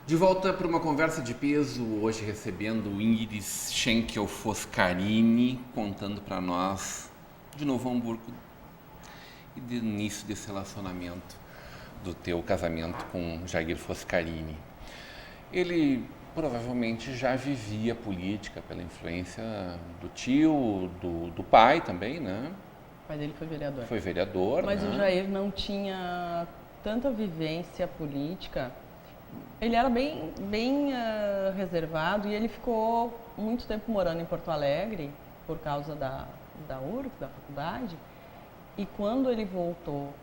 De volta para uma conversa de peso, hoje recebendo Iris Schenkel Foscarini, contando para nós de Novo Hamburgo e do início desse relacionamento, do teu casamento com Jair Foscarini. Ele provavelmente já vivia política pela influência do tio, do pai também, né? O pai dele foi vereador. Foi vereador, mas né? O Jair não tinha tanta vivência política. Ele era bem reservado e ele ficou muito tempo morando em Porto Alegre por causa da URGS, da faculdade. E quando ele voltou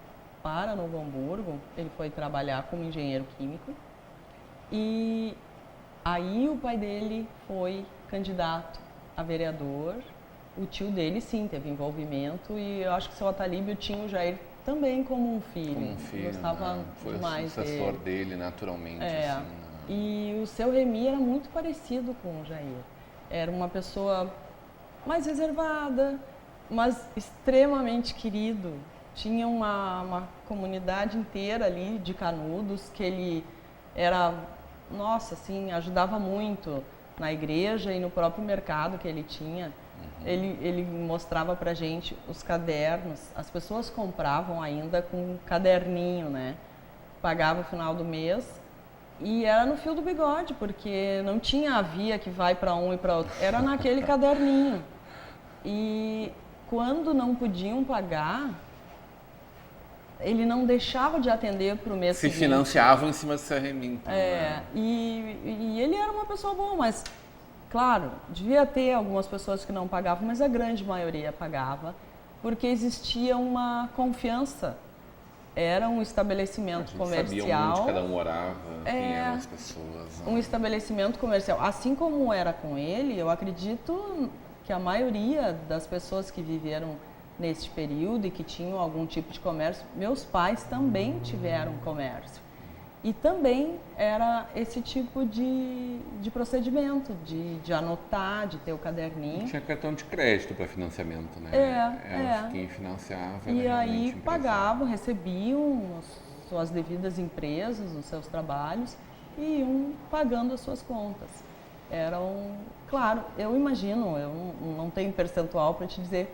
para Novo Hamburgo, ele foi trabalhar como engenheiro químico. E aí o pai dele foi candidato a vereador. O tio dele, sim, teve envolvimento e eu acho que o seu Atalíbio tinha o Jair também como um filho. Como um filho, gostava né? Foi demais o sucessor dele, naturalmente. Assim, né? E o seu Remy era muito parecido com o Jair. Era uma pessoa mais reservada, mas extremamente querido. Tinha uma comunidade inteira ali de Canudos que ele era, nossa, assim, ajudava muito na igreja e no próprio mercado que ele tinha. Ele mostrava pra gente os cadernos, as pessoas compravam ainda com um caderninho, né? Pagava o final do mês e era no fio do bigode, porque não tinha a via que vai para um e para outro, era naquele caderninho. E quando não podiam pagar, ele não deixava de atender para o mês seguinte. Se financiavam em cima do seu Remy. Então, e ele era uma pessoa boa, mas claro, devia ter algumas pessoas que não pagavam, mas a grande maioria pagava, porque existia uma confiança. Era um estabelecimento comercial. Sabia onde cada um morava, quem eram as pessoas. Um estabelecimento comercial. Assim como era com ele, eu acredito que a maioria das pessoas que viveram nesse período e que tinham algum tipo de comércio, meus pais também tiveram comércio. E também era esse tipo de procedimento, de anotar, de ter o caderninho. Tinha cartão de crédito para financiamento, né? Quem financiava. E aí pagavam, recebiam suas devidas empresas, os seus trabalhos e iam pagando as suas contas. Claro, eu imagino, eu não tenho percentual para te dizer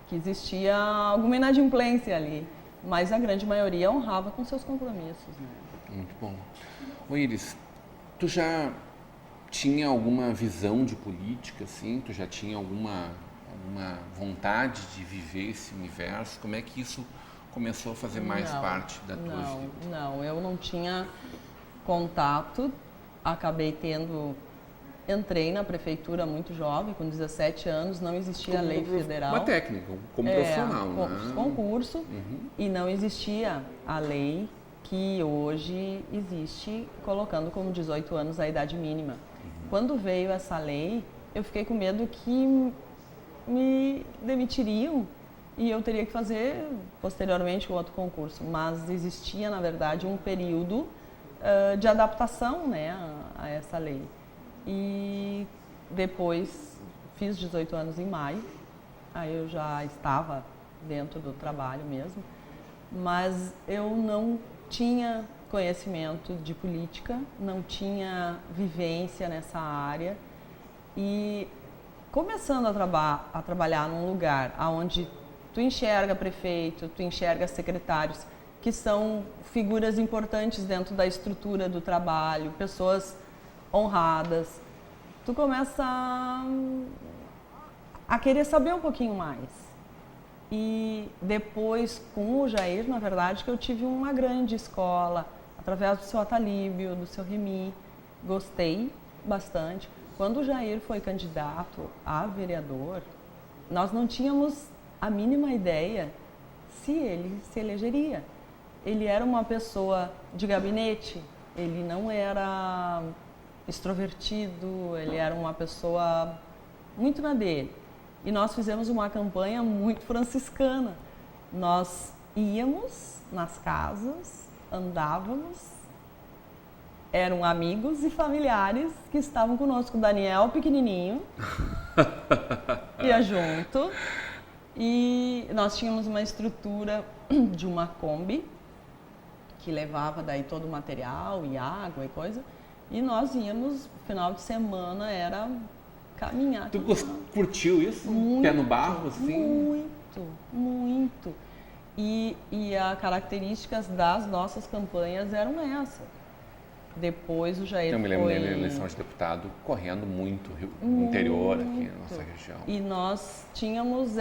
que existia alguma inadimplência ali, mas a grande maioria honrava com seus compromissos, né? Muito bom. Ô Iris, tu já tinha alguma visão de política, assim? Tu já tinha alguma vontade de viver esse universo? Como é que isso começou a fazer mais parte da tua vida? Não, eu não tinha contato, entrei na prefeitura muito jovem, com 17 anos, não existia lei federal. Uma técnica, como profissional, né? Concurso, e não existia a lei que hoje existe, colocando como 18 anos a idade mínima. Quando veio essa lei, eu fiquei com medo que me demitiriam e eu teria que fazer posteriormente outro concurso. Mas existia, na verdade, um período de adaptação, né, a essa lei. E depois fiz 18 anos em maio, aí eu já estava dentro do trabalho mesmo, mas eu não tinha conhecimento de política, não tinha vivência nessa área e começando a trabalhar num lugar onde tu enxerga prefeito, tu enxerga secretários, que são figuras importantes dentro da estrutura do trabalho, pessoas honradas, tu começa a querer saber um pouquinho mais. E depois, com o Jair, na verdade, que eu tive uma grande escola, através do seu Atalíbio, do seu Remy, gostei bastante. Quando o Jair foi candidato a vereador, nós não tínhamos a mínima ideia se ele se elegeria. Ele era uma pessoa de gabinete, ele não era extrovertido, ele era uma pessoa muito na dele. E nós fizemos uma campanha muito franciscana. Nós íamos nas casas, andávamos, eram amigos e familiares que estavam conosco. O Daniel, pequenininho, ia junto. E nós tínhamos uma estrutura de uma Kombi, que levava daí todo o material e água e coisa. E nós íamos, final de semana era caminhar. Tu curtiu isso? Muito, pé no barro, assim? Muito. E as características das nossas campanhas eram essas. Depois o Jair Eu me lembro dele na eleição de deputado correndo muito no interior aqui na nossa região. E nós tínhamos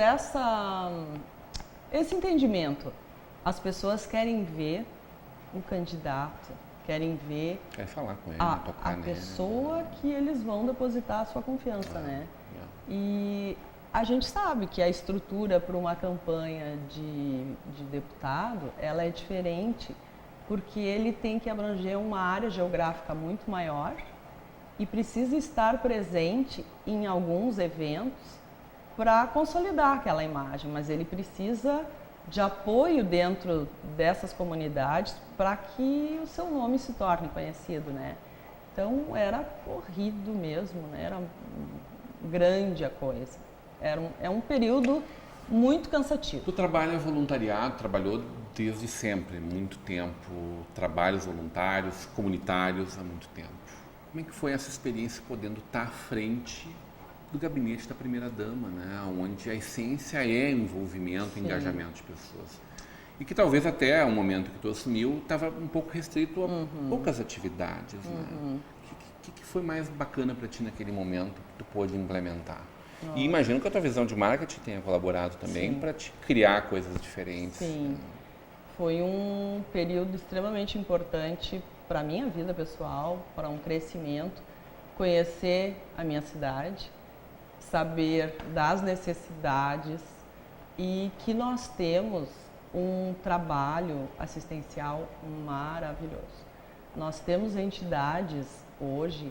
esse entendimento. As pessoas querem ver o candidato, querem ver falar com ele, a pessoa que eles vão depositar a sua confiança, né? E a gente sabe que a estrutura para uma campanha de deputado, ela é diferente, porque ele tem que abranger uma área geográfica muito maior e precisa estar presente em alguns eventos para consolidar aquela imagem, mas ele precisa de apoio dentro dessas comunidades para que o seu nome se torne conhecido, né? Então era corrido mesmo, né? Era grande a coisa. É um período muito cansativo. Tu trabalha voluntariado, trabalhou desde sempre, muito tempo, trabalhos voluntários, comunitários há muito tempo. Como é que foi essa experiência podendo estar à frente do gabinete da primeira-dama, né? Onde a essência é envolvimento, engajamento de pessoas. E que talvez até o momento que tu assumiu estava um pouco restrito a poucas atividades, né? O que foi mais bacana para ti naquele momento que tu pôde implementar? Nossa. E imagino que a tua visão de marketing tenha colaborado também para te criar coisas diferentes. Sim, foi um período extremamente importante para a minha vida pessoal, para um crescimento, conhecer a minha cidade, saber das necessidades e que nós temos um trabalho assistencial maravilhoso. Nós temos entidades hoje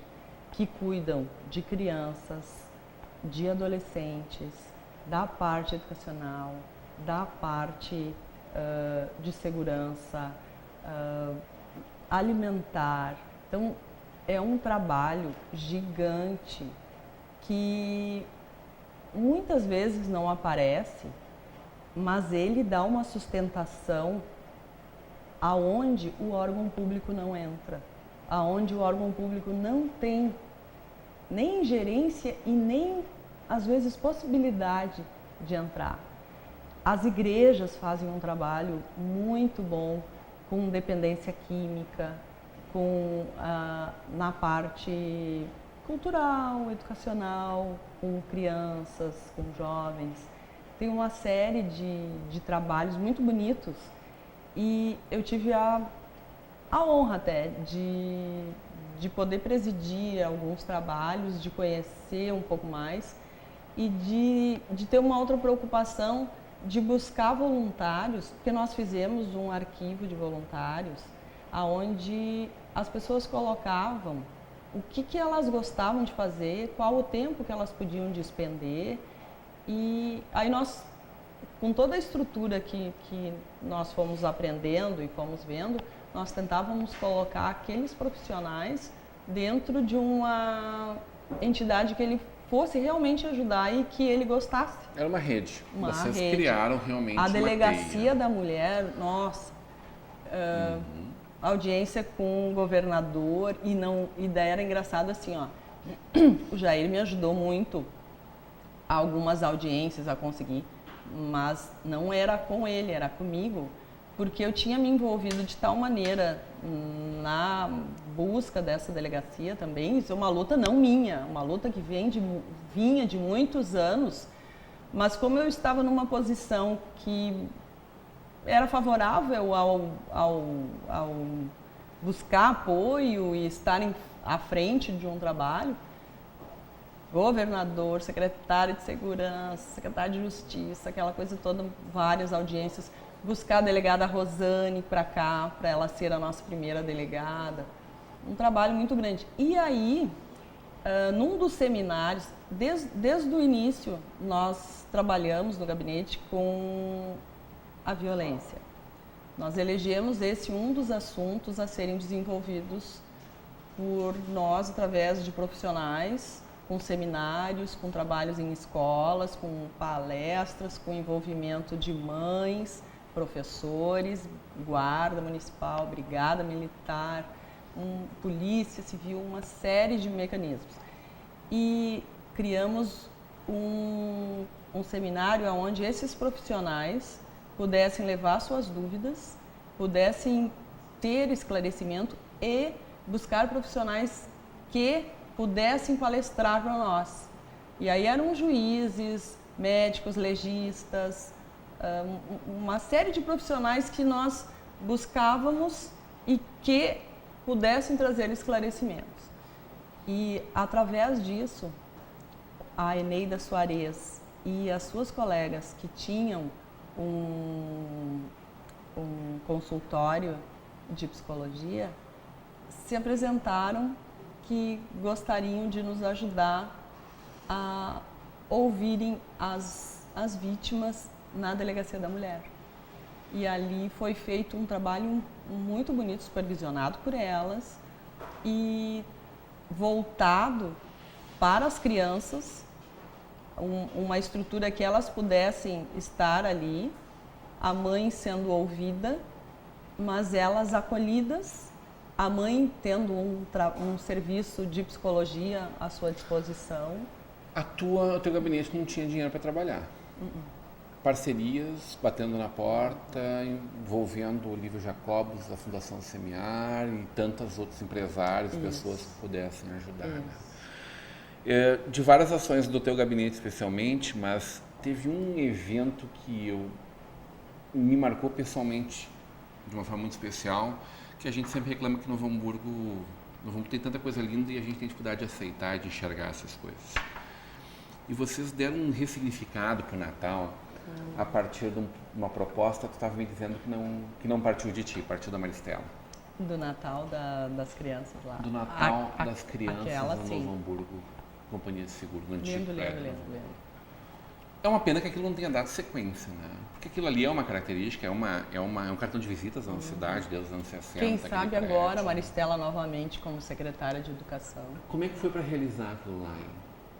que cuidam de crianças, de adolescentes, da parte educacional, da parte de segurança, alimentar. Então, é um trabalho gigante que muitas vezes não aparece, mas ele dá uma sustentação aonde o órgão público não entra, aonde o órgão público não tem nem ingerência e nem, às vezes, possibilidade de entrar. As igrejas fazem um trabalho muito bom com dependência química, na parte cultural, educacional, com crianças, com jovens. Tem uma série de trabalhos muito bonitos e eu tive a honra até de poder presidir alguns trabalhos, de conhecer um pouco mais e de ter uma outra preocupação de buscar voluntários, porque nós fizemos um arquivo de voluntários onde as pessoas colocavam o que elas gostavam de fazer, qual o tempo que elas podiam despender. E aí nós, com toda a estrutura que nós fomos aprendendo e fomos vendo, nós tentávamos colocar aqueles profissionais dentro de uma entidade que ele fosse realmente ajudar e que ele gostasse. Era uma rede. Vocês criaram realmente uma teia. A Delegacia da Mulher, nossa, audiência com o governador e daí era engraçado assim, ó, o Jair me ajudou muito a algumas audiências a conseguir, mas não era com ele, era comigo, porque eu tinha me envolvido de tal maneira na busca dessa delegacia também. Isso é uma luta não minha, uma luta que vinha de muitos anos, mas como eu estava numa posição que era favorável ao buscar apoio e estar à frente de um trabalho, governador, secretário de segurança, secretário de justiça, aquela coisa toda, várias audiências, buscar a delegada Rosane para cá, para ela ser a nossa primeira delegada, um trabalho muito grande. E aí, num dos seminários, desde o início, nós trabalhamos no gabinete com a violência. Nós elegemos esse um dos assuntos a serem desenvolvidos por nós através de profissionais, com seminários, com trabalhos em escolas, com palestras, com envolvimento de mães, professores, guarda municipal, brigada militar, polícia civil, uma série de mecanismos. E criamos um seminário onde esses profissionais pudessem levar suas dúvidas, pudessem ter esclarecimento e buscar profissionais que pudessem palestrar para nós. E aí eram juízes, médicos, legistas, uma série de profissionais que nós buscávamos e que pudessem trazer esclarecimentos. E através disso, a Eneida Soares e as suas colegas que tinham um consultório de psicologia se apresentaram que gostariam de nos ajudar a ouvirem as vítimas na Delegacia da Mulher. E ali foi feito um trabalho muito bonito, supervisionado por elas e voltado para as crianças, uma estrutura que elas pudessem estar ali, a mãe sendo ouvida, mas elas acolhidas, a mãe tendo um serviço de psicologia à sua disposição. O teu gabinete não tinha dinheiro para trabalhar. Parcerias, batendo na porta, envolvendo o Olívio Jacobos, a Fundação Semear e tantos outros empresários, pessoas que pudessem ajudar. Né? De várias ações do teu gabinete especialmente, mas teve um evento que me marcou pessoalmente de uma forma muito especial, que a gente sempre reclama que Novo Hamburgo tem tanta coisa linda e a gente tem dificuldade de aceitar, de enxergar essas coisas. E vocês deram um ressignificado para o Natal a partir de uma proposta que tu estava me dizendo que não partiu de ti, partiu da Maristela. Do Natal das crianças lá. Do Natal das crianças aquela, no Novo Hamburgo, Companhia de Seguro, no antigo prédio. Lindo. É uma pena que aquilo não tenha dado sequência, né? Porque aquilo ali é uma característica, é um cartão de visitas na cidade desde os anos 60. Quem sabe agora Maristela novamente como secretária de Educação. Como é que foi para realizar aquilo lá?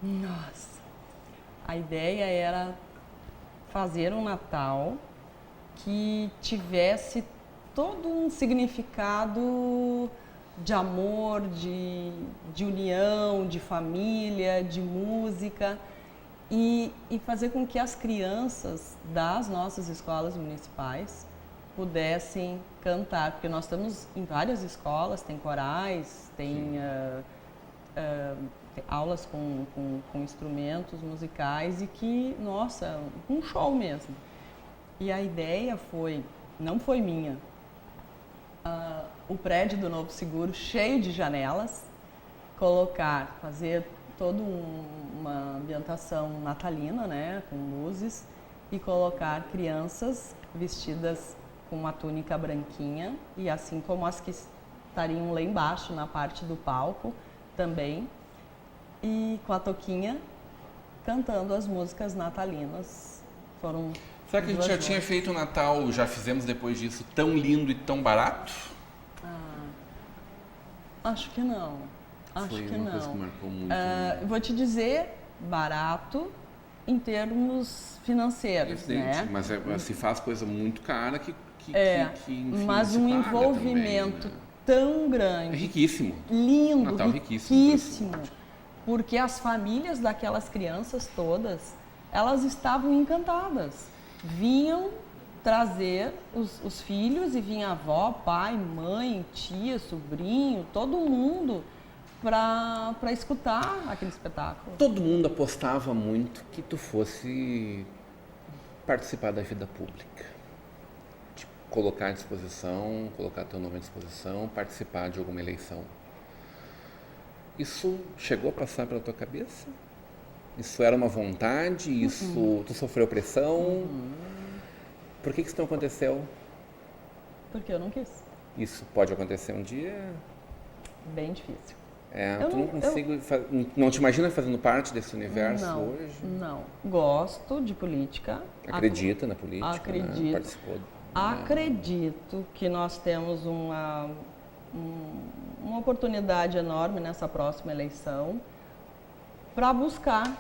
Nossa! A ideia era fazer um Natal que tivesse todo um significado de amor, de união, de família, de música e fazer com que as crianças das nossas escolas municipais pudessem cantar, porque nós estamos em várias escolas, tem corais, tem aulas com instrumentos musicais e que, nossa, um show mesmo. E a ideia não foi minha, o prédio do Novo Seguro cheio de janelas, fazer toda uma ambientação natalina, né, com luzes, e colocar crianças vestidas com uma túnica branquinha, e assim como as que estariam lá embaixo na parte do palco também, e com a toquinha cantando as músicas natalinas. Será que a gente já tinha feito o Natal, já fizemos depois disso, tão lindo e tão barato? Acho que não. Foi uma coisa que marcou muito. Vou te dizer, barato em termos financeiros, né? Mas se faz coisa muito cara que enfim, mas um envolvimento também, né? tão grande. É riquíssimo. Lindo, Natal riquíssimo. Porque as famílias daquelas crianças todas, elas estavam encantadas. Vinham trazer os filhos e vinha avó, pai, mãe, tia, sobrinho, todo mundo para escutar aquele espetáculo. Todo mundo apostava muito que tu fosse participar da vida pública. Tipo, colocar à disposição, colocar teu nome à disposição, participar de alguma eleição. Isso chegou a passar pela tua cabeça? Isso era uma vontade? Isso tu sofreu pressão? Por que isso não aconteceu? Porque eu não quis. Isso pode acontecer um dia? Bem difícil. Não te imagina fazendo parte desse universo hoje? Não. Gosto de política. Acredita na política? Acredito. Né? Participou? Acredito que nós temos uma oportunidade enorme nessa próxima eleição para buscar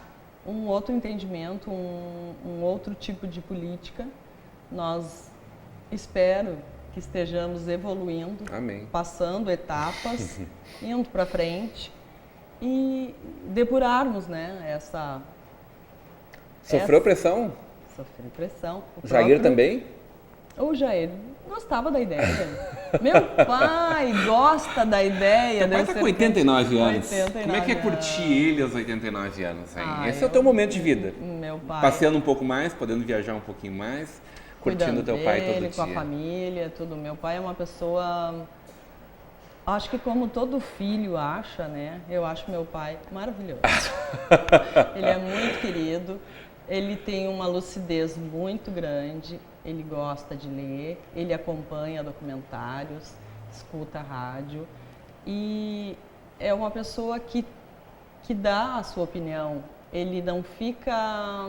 um outro entendimento, um outro tipo de política. Nós espero que estejamos evoluindo, Amém. passando etapas, indo para frente e depurarmos, né, Sofreu pressão? Sofrer pressão. O Jair também? O Jair gostava da ideia. Meu pai gosta da ideia. Teu pai está com 89 anos. 89 Como é que é curtir anos. ele aos 89 anos? Hein? Esse é o eu- teu momento de vida. Meu pai. Passeando um pouco mais, podendo viajar um pouquinho mais, curtindo o teu pai todo dele, dia. com a família, tudo. Meu pai é uma pessoa, acho que como todo filho acha, né? Eu acho meu pai maravilhoso. Ele é muito querido, ele tem uma lucidez muito grande, ele gosta de ler, ele acompanha documentários, escuta rádio e é uma pessoa que dá a sua opinião. Ele não fica,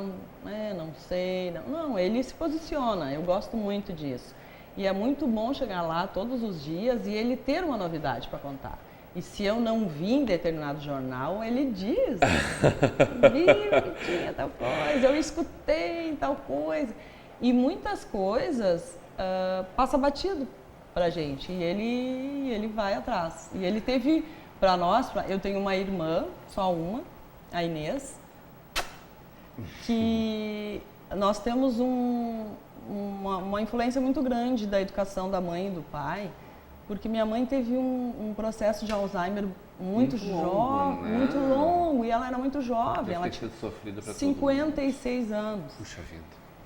não sei, não, ele se posiciona, eu gosto muito disso. E é muito bom chegar lá todos os dias e ele ter uma novidade para contar. E se eu não vi em determinado jornal, ele diz, vi que tinha tal coisa, eu escutei tal coisa. E muitas coisas passa batido pra gente e ele vai atrás. E ele teve, para nós, eu tenho uma irmã, só uma, a Inês, que nós temos uma influência muito grande da educação da mãe e do pai, porque minha mãe teve um processo de Alzheimer muito longo, né? muito longo, e ela era muito jovem, ela tinha tinha sofrido para 56 anos. Puxa vida.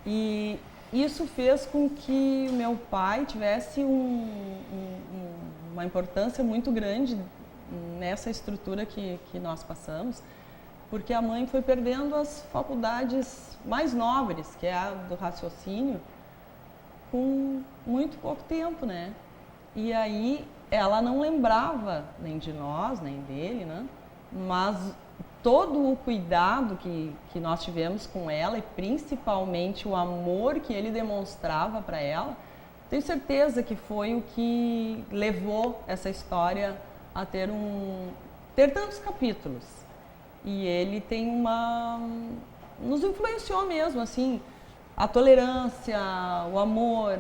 E isso fez com que meu pai tivesse uma importância muito grande nessa estrutura que nós passamos, porque a mãe foi perdendo as faculdades mais nobres, que é a do raciocínio, com muito pouco tempo, né? E aí ela não lembrava nem de nós, nem dele, né? Mas todo o cuidado que nós tivemos com ela e principalmente o amor que ele demonstrava para ela, tenho certeza que foi o que levou essa história a ter tantos capítulos. E ele tem nos influenciou mesmo, assim, a tolerância, o amor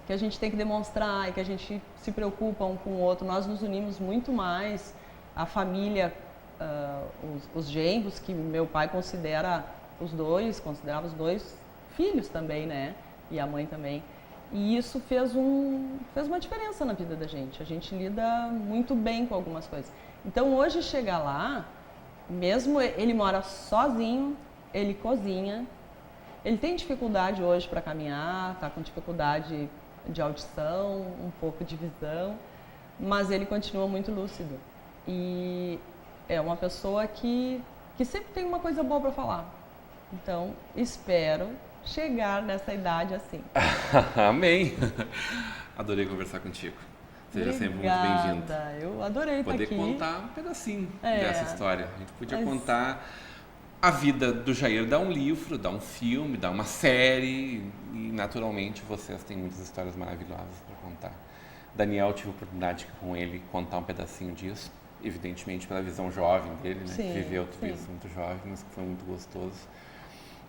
que a gente tem que demonstrar e que a gente se preocupa um com o outro. Nós nos unimos muito mais, a família, os genros, que meu pai considerava os dois filhos também, né? E a mãe também. E isso fez uma diferença na vida da gente. A gente lida muito bem com algumas coisas. Então hoje chegar lá, mesmo ele mora sozinho, ele cozinha, ele tem dificuldade hoje para caminhar, está com dificuldade de audição, um pouco de visão, mas ele continua muito lúcido. E é uma pessoa que sempre tem uma coisa boa para falar. Então, espero chegar nessa idade assim. Amém! Adorei conversar contigo. Seja sempre muito bem-vindo. Eu adorei estar aqui. Poder contar um pedacinho dessa história. A gente podia contar a vida do Jair, dar um livro, dar um filme, dar uma série, e naturalmente vocês têm muitas histórias maravilhosas para contar. Daniel, tive a oportunidade com ele contar um pedacinho disso, evidentemente pela visão jovem dele, né? Sim, que viveu tudo isso muito jovem, mas que foi muito gostoso.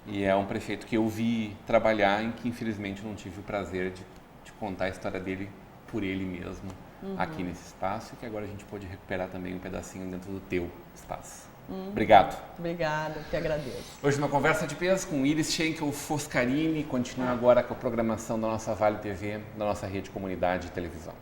E é um prefeito que eu vi trabalhar em que infelizmente não tive o prazer de contar a história dele por ele mesmo aqui nesse espaço, e que agora a gente pode recuperar também um pedacinho dentro do teu espaço. Obrigado. Obrigada, te agradeço. Hoje uma conversa de peso com Iris Schenkel Foscarini. Continua agora com a programação da nossa Vale TV, da nossa rede comunidade de televisão.